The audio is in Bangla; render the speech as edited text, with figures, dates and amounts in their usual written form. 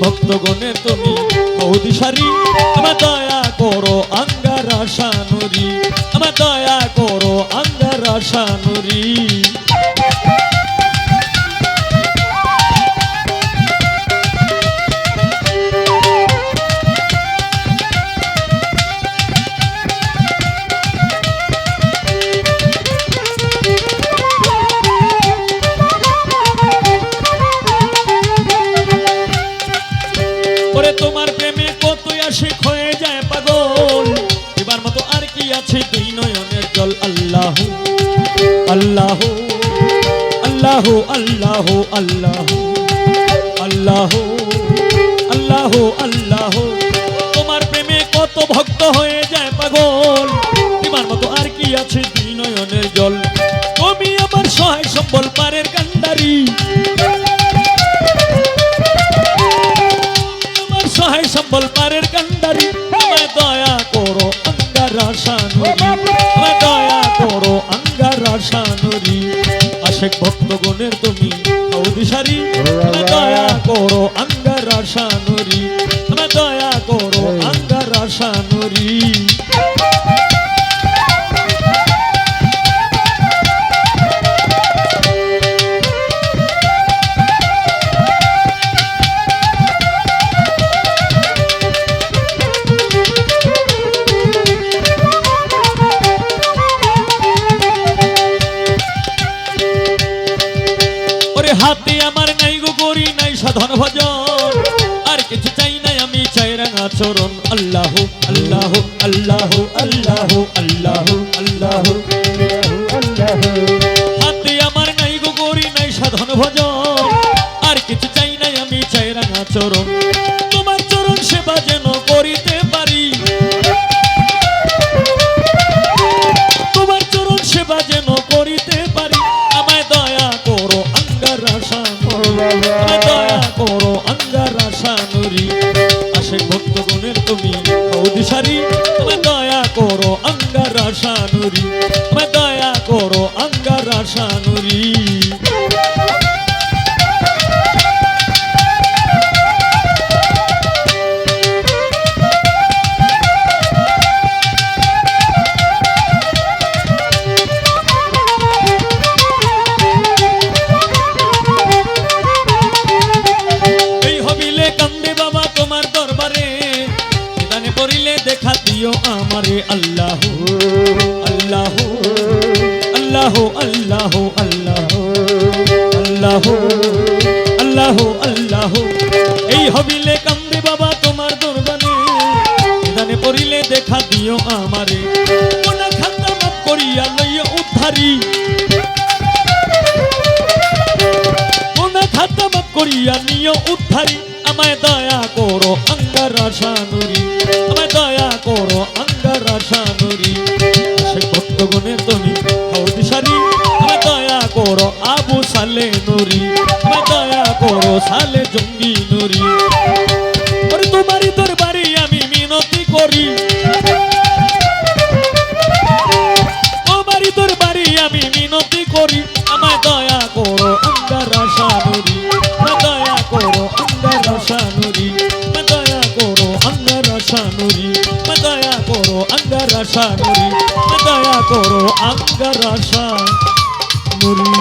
ভক্তগণের তুমি দিশারি, আমার দয়া করো আঙ্গার আশা নুরি, আমার দয়া করো আঙ্গার আশা নুরি। তোমার প্রেমে কতই আশিক হয়ে যায় পাগল, এবার মতো আর কি আছে দুই নয়নের জল। আল্লাহ আল্লাহ আল্লাহ আল্লাহ আল্লাহ আল্লাহ আল্লাহ আল্লাহ। তোমার প্রেমে কত ভক্ত হয়ে যায় পাগল, এবার মতো আর কি আছে দুই নয়নের জল। তুমি আমার সহায় সম্বল পারের কান্ডারি, সহায় সম্বল পারের কান্ডারি, আমায় দয়া করো আঙ্গার আশা নুরি, আমায় দয়া করো আঙ্গার আশা নুরি। আশেক ভক্তগণের তুমি দিশারি, আমায় দয়া করো আঙ্গার আশা নুরি, আমায় দয়া করো আঙ্গার আশা নুরি। হাতে আমার নাই গো করি নাই সাধন ভজন, আর কিছু চাই নাই আমি চাই রাঙা চরণ। আল্লাহ আল্লাহ আল্লাহ আল্লাহ আল্লাহ আল্লাহ আল্লাহ। হাতে আমার নাই গো করি নাই সাধন ভজন, আর কিছু চাই নাই আমি চাই রাঙা চরণ। তোমার চরণ সেবা যেন করিতে পারি, তোমার চরণ সেবা যেন করিতে পারি। আমায় দয়া করো আঙ্গার আশা নুরি, আমায় দয়া করো আঙ্গার আশা নুরি। আশেক ভক্তগণের তুমি দিশারি, আমায় দয়া করো আঙ্গার আশা নুরি, আমায় দয়া করো আঙ্গার আশা নুরি। দেখা দিও আমারে আল্লাহ আল্লাহ আল্লাহ আল্লাহ আল্লাহ আল্লাহ আল্লাহ আল্লাহ। এই হবিলে কান্দে বাবা তোমার দরবারে, নিদানে পড়িলে দেখা দিও আমারে। কোনা খাতা মাফ করিয়া লইয়া উদ্ধারি, কোনা খাতা মাফ করিয়া নিও উদ্ধারি। আমায় দয়া করো আঙ্গার আশা নুরি, আমায় দয়া করো আঙ্গার আশা নুরি। আশেক ভক্তগণের তুমি দিশারি, আমায় দয়া করো আবু সালে নুরি, আমায় দয়া করো সালে জঙ্গি নুরি। তোমারই দরবারে আমি মিনতি করি, তোমারই দরবারে আমি মিনতি করি। আমায় দয়া করো আঙ্গার আশা নুরি, আমায় দয়া করো আঙ্গার আশা নুরি, আমায় দয়া করো আঙ্গার আশা নুরি, আমায় দয়া করো আঙ্গার আশা নুরি, আমায় দয়া করো আঙ্গার আশা নুরি।